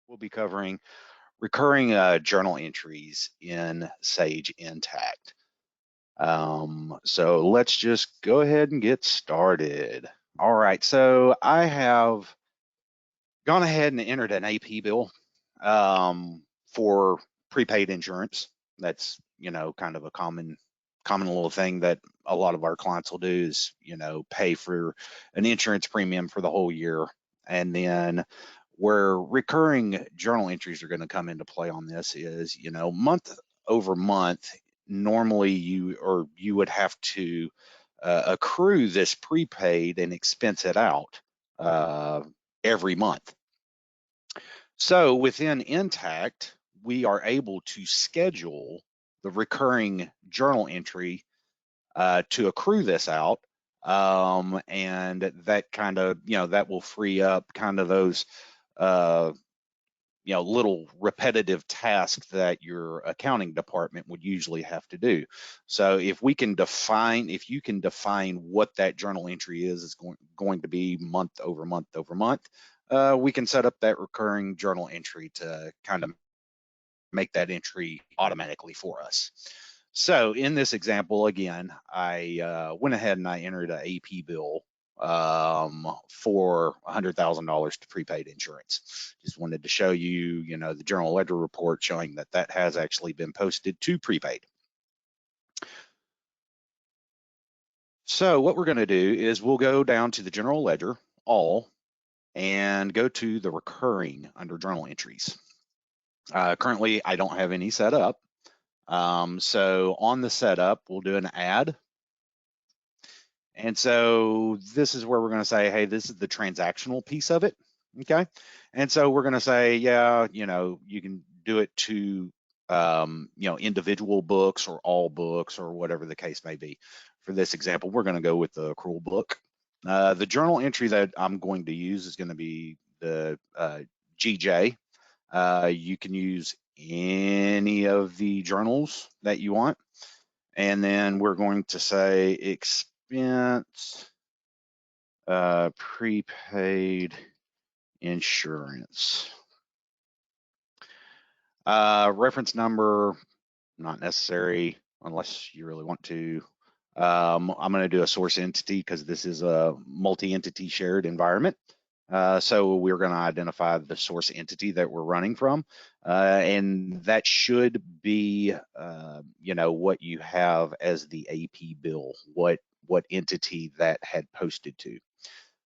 We'll be covering recurring journal entries in Sage Intacct. So let's just go ahead and get started. All right, so I have gone ahead and entered an AP bill for prepaid insurance. That's, kind of a common little thing that a lot of our clients will do is, pay for an insurance premium for the whole year. And then where recurring journal entries are going to come into play on this is, month over month, normally you would have to accrue this prepaid and expense it out every month. So within Intacct, we are able to schedule the recurring journal entry to accrue this out. And that kind of, that will free up kind of those, little repetitive tasks that your accounting department would usually have to do. So if you can define what that journal entry is going to be month over month over month, we can set up that recurring journal entry to kind of make that entry automatically for us. So in this example, again, I went ahead and I entered an AP bill for $100,000 to prepaid insurance. Just wanted to show you, the journal ledger report showing that that has actually been posted to prepaid. So what we're going to do is we'll go down to the general ledger, all, and go to the recurring under journal entries. Currently, I don't have any set up. So on the setup, we'll do an add. And so this is where we're going to say, hey, this is the transactional piece of it. Okay. And so we're going to say, yeah, you can do it to, individual books or all books or whatever the case may be. For this example, we're going to go with the accrual book. The journal entry that I'm going to use is going to be the GJ. You can use any of the journals that you want. And then we're going to say expense prepaid insurance. Reference number, not necessary unless you really want to. I'm going to do a source entity because this is a multi-entity shared environment. So we're going to identify the source entity that we're running from, and that should be, what you have as the AP bill, what entity that had posted to.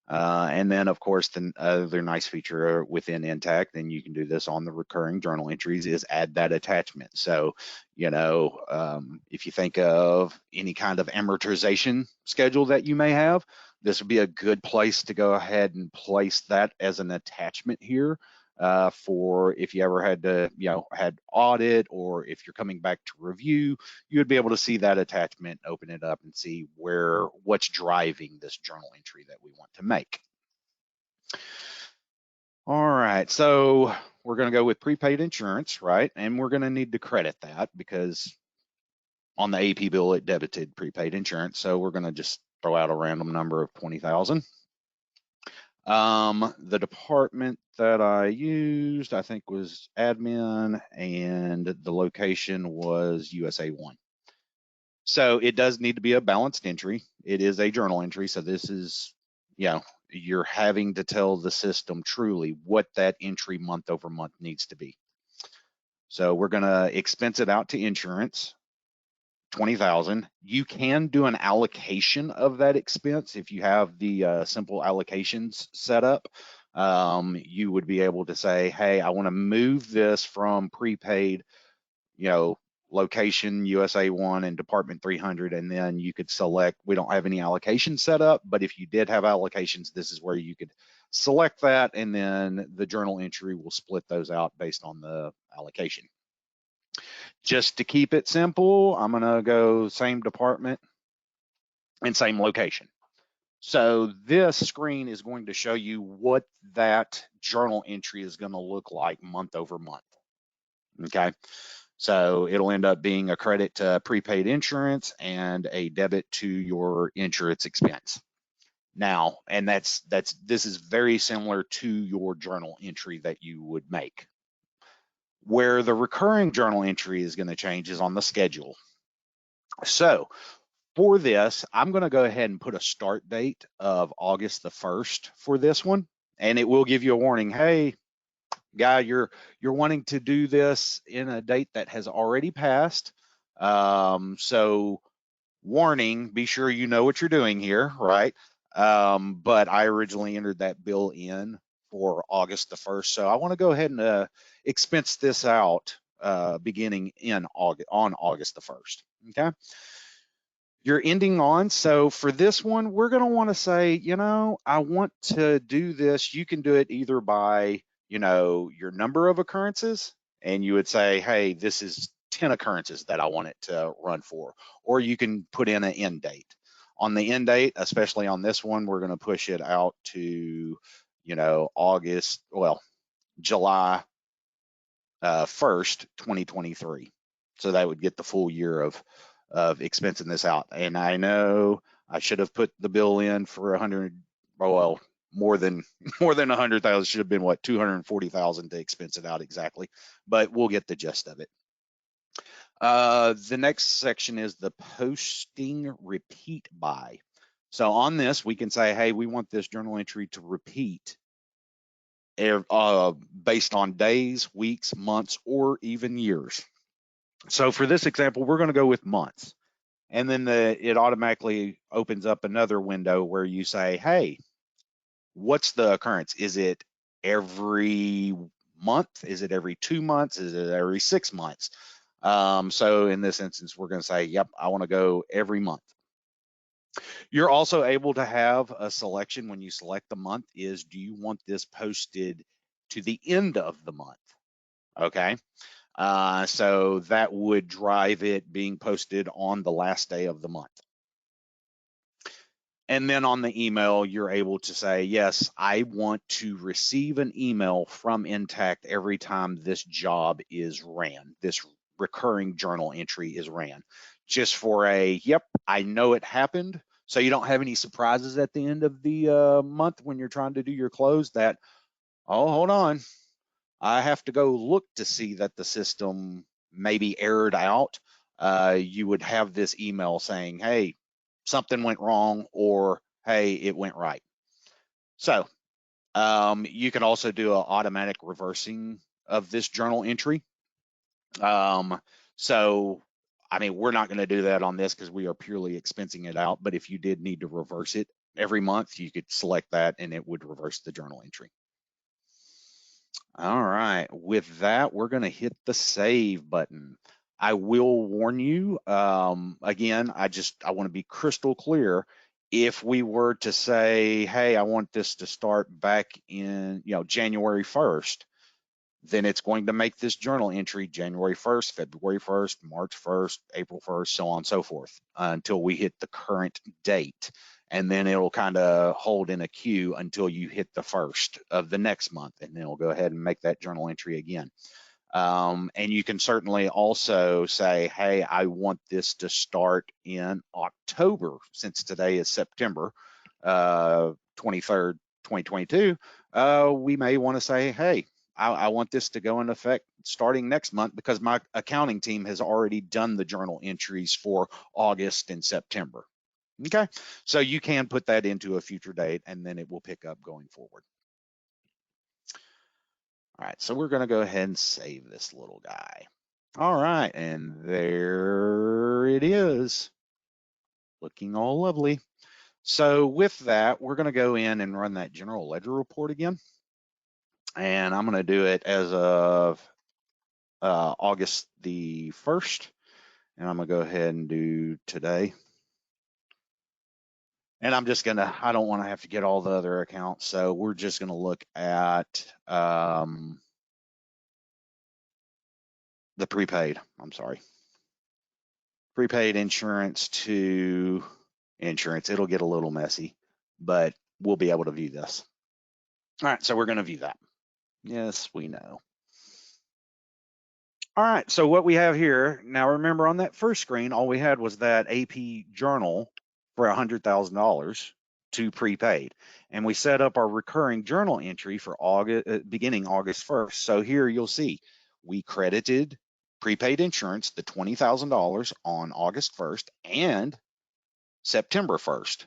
And then, of course, the other nice feature within Intacct, and you can do this on the recurring journal entries, is add that attachment. So, if you think of any kind of amortization schedule that you may have, this would be a good place to go ahead and place that as an attachment here for if you ever had to, had audit, or if you're coming back to review, you would be able to see that attachment, open it up, and see what's driving this journal entry that we want to make. All right, so we're going to go with prepaid insurance, right? And we're going to need to credit that because on the AP bill it debited prepaid insurance. So we're going to just throw out a random number of 20,000. The department that I used, I think, was admin, and the location was USA 1. So it does need to be a balanced entry. It is a journal entry. So this is, you're having to tell the system truly what that entry month over month needs to be. So we're going to expense it out to insurance, 20,000. You can do an allocation of that expense if you have the simple allocations set up. You would be able to say, hey, I want to move this from prepaid, location USA 1 and department 300, and then you could select. We don't have any allocations set up, but if you did have allocations, this is where you could select that, and then the journal entry will split those out based on the allocation. Just to keep it simple, I'm going to go same department and same location. So this screen is going to show you what that journal entry is going to look like month over month. Okay, so it'll end up being a credit to prepaid insurance and a debit to your insurance expense. Now, and this is very similar to your journal entry that you would make. Where the recurring journal entry is going to change is on the schedule. So for this, I'm going to go ahead and put a start date of August the 1st for this one, and it will give you a warning. Hey, guy, you're wanting to do this in a date that has already passed. So warning, be sure you know what you're doing here, right? But I originally entered that bill in for August the 1st. So I want to go ahead and expense this out beginning in August, on August the 1st, okay? You're ending on. So for this one, we're going to want to say, I want to do this. You can do it either by, your number of occurrences, and you would say, hey, this is 10 occurrences that I want it to run for, or you can put in an end date. On the end date, especially on this one, we're going to push it out to, July 1st, 2023. So that would get the full year of expensing this out. And I know I should have put the bill in for 100, well, more than 100,000. Should have been what, 240,000 to expense it out exactly, but we'll get the gist of it. The next section is the posting repeat by. So on this, we can say, hey, we want this journal entry to repeat based on days, weeks, months, or even years. So for this example, we're going to go with months. And then it automatically opens up another window where you say, hey, what's the occurrence? Is it every month? Is it every 2 months? Is it every 6 months? So in this instance, we're going to say, yep, I want to go every month. You're also able to have a selection when you select the month is, do you want this posted to the end of the month? Okay. So that would drive it being posted on the last day of the month. And then on the email, you're able to say, yes, I want to receive an email from Intacct every time this job is ran, this recurring journal entry is ran, just for yep, I know it happened. So you don't have any surprises at the end of the month when you're trying to do your close that, oh, hold on, I have to go look to see that the system maybe errored out. You would have this email saying, hey, something went wrong, or hey, it went right. So you can also do an automatic reversing of this journal entry. So I mean, we're not going to do that on this because we are purely expensing it out. But if you did need to reverse it every month, you could select that and it would reverse the journal entry. All right, with that, we're going to hit the save button. I will warn you, again, I want to be crystal clear. If we were to say, hey, I want this to start back in, January 1st, then it's going to make this journal entry January 1st, February 1st, March 1st, April 1st, so on and so forth, until we hit the current date. And then it'll kind of hold in a queue until you hit the 1st of the next month, and then it'll go ahead and make that journal entry again. And you can certainly also say, hey, I want this to start in October, since today is September 23rd, 2022. We may want to say, hey, I want this to go into effect starting next month because my accounting team has already done the journal entries for August and September. Okay, so you can put that into a future date and then it will pick up going forward. All right, so we're going to go ahead and save this little guy. All right, and there it is, looking all lovely. So with that, we're going to go in and run that general ledger report again. And I'm going to do it as of August the 1st. And I'm going to go ahead and do today. And I'm just going to, I don't want to have to get all the other accounts. So we're just going to look at the prepaid, I'm sorry. Prepaid insurance to insurance. It'll get a little messy, but we'll be able to view this. All right, so we're going to view that. Yes, we know. All right, so what we have here, now remember on that first screen, all we had was that AP journal for $100,000 to prepaid. And we set up our recurring journal entry for August, beginning August 1st. So here you'll see we credited prepaid insurance, the $20,000 on August 1st and September 1st.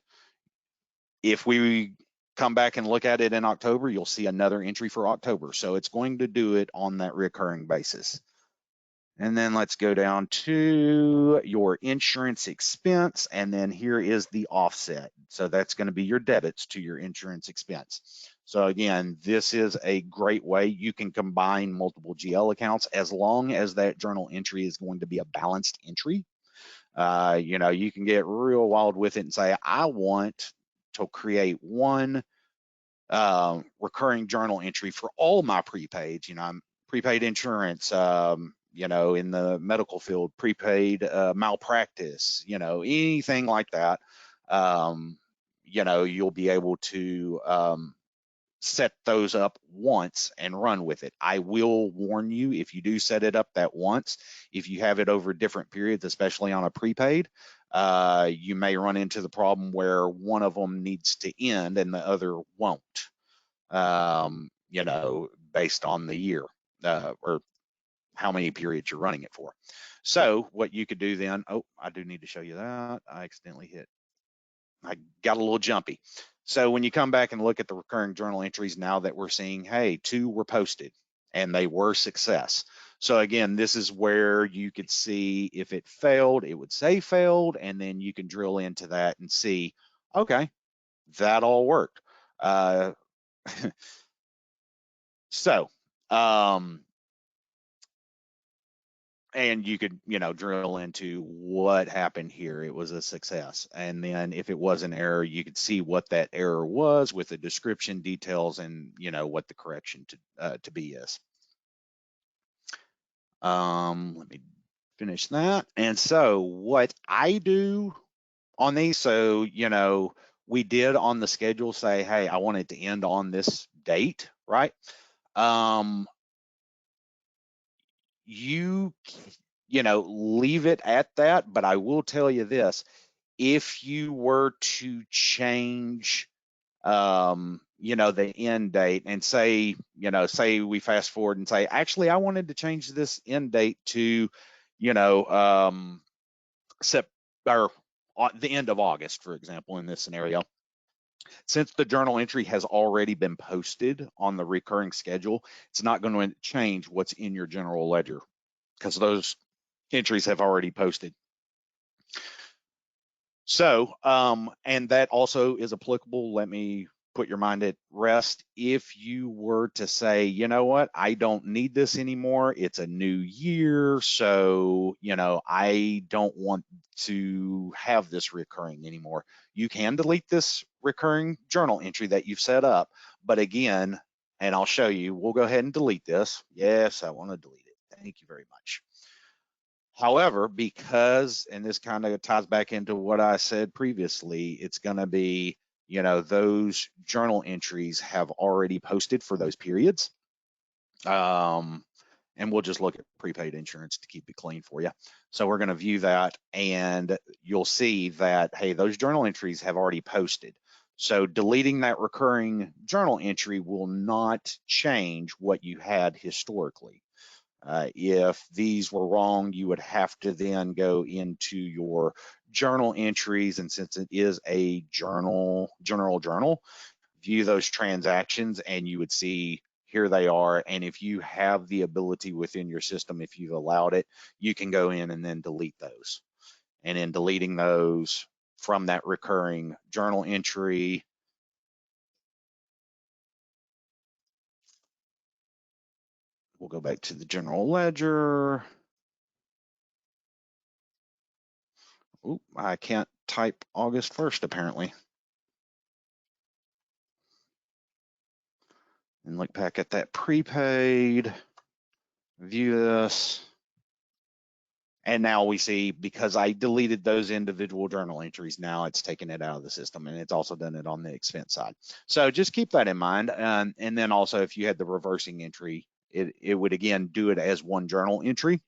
If we come back and look at it in October, you'll see another entry for October. So it's going to do it on that recurring basis. And then let's go down to your insurance expense. And then here is the offset. So that's going to be your debits to your insurance expense. So again, this is a great way. You can combine multiple GL accounts as long as that journal entry is going to be a balanced entry. You know, you can get real wild with it and say, I want to create one recurring journal entry for all my prepaids. You know, I'm prepaid insurance, you know, in the medical field, prepaid malpractice, you know, anything like that. You know, you'll be able to set those up once and run with it. I will warn you, if you do set it up that once, if you have it over different periods, especially on a prepaid, you may run into the problem where one of them needs to end and the other won't, you know, based on the year or how many periods you're running it for. So what you could do then, oh, I do need to show you that. I accidentally hit, I got a little jumpy. So when you come back and look at the recurring journal entries, now that we're seeing, hey, 2 were posted and they were success. So again, this is where you could see if it failed, it would say failed, and then you can drill into that and see, okay, that all worked. So, and you could, you know, drill into what happened here. It was a success. And then if it was an error, you could see what that error was with the description details and, you know, what the correction to be is. Let me finish that. And so what I do on these, so, you know, we did on the schedule say, hey, I want it to end on this date, right? You know, leave it at that, but I will tell you this, if you were to change, you know, the end date and say, you know, say we fast forward and say, actually, I wanted to change this end date to, you know, or the end of August, for example, in this scenario. Since the journal entry has already been posted on the recurring schedule, it's not going to change what's in your general ledger because those entries have already posted. So, and that also is applicable. Let me put your mind at rest. If you were to say, you know what, I don't need this anymore. It's a new year. So, you know, I don't want to have this recurring anymore. You can delete this recurring journal entry that you've set up. But again, and I'll show you, we'll go ahead and delete this. Yes, I want to delete it. Thank you very much. However, because, and this kind of ties back into what I said previously, it's going to be, you know, those journal entries have already posted for those periods. And we'll just look at prepaid insurance to keep it clean for you. So we're going to view that and you'll see that, hey, those journal entries have already posted. So deleting that recurring journal entry will not change what you had historically. If these were wrong, you would have to then go into your journal entries, and since it is a general journal, view those transactions and you would see here they are. And if you have the ability within your system, if you've allowed it, you can go in and then delete those. And in deleting those from that recurring journal entry, we'll go back to the general ledger. Oop, I can't type August 1st apparently. And look back at that prepaid, view this. And now we see, because I deleted those individual journal entries, now it's taken it out of the system, and it's also done it on the expense side. So just keep that in mind. And then also if you had the reversing entry, it would again do it as one journal entry.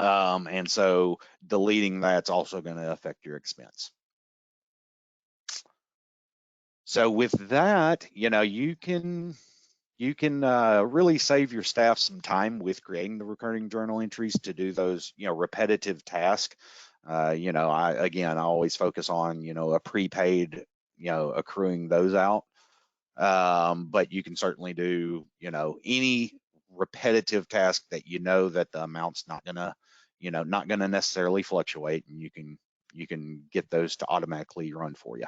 And so deleting that's also going to affect your expense. So with that, you know, you can you can really save your staff some time with creating the recurring journal entries to do those, repetitive tasks. I always focus on, a prepaid, accruing those out. But you can certainly do, any repetitive task that that the amount's not gonna necessarily fluctuate, and you can get those to automatically run for you.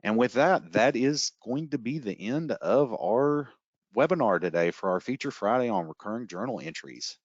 And with that, that is going to be the end of our webinar today for our Feature Friday on recurring journal entries.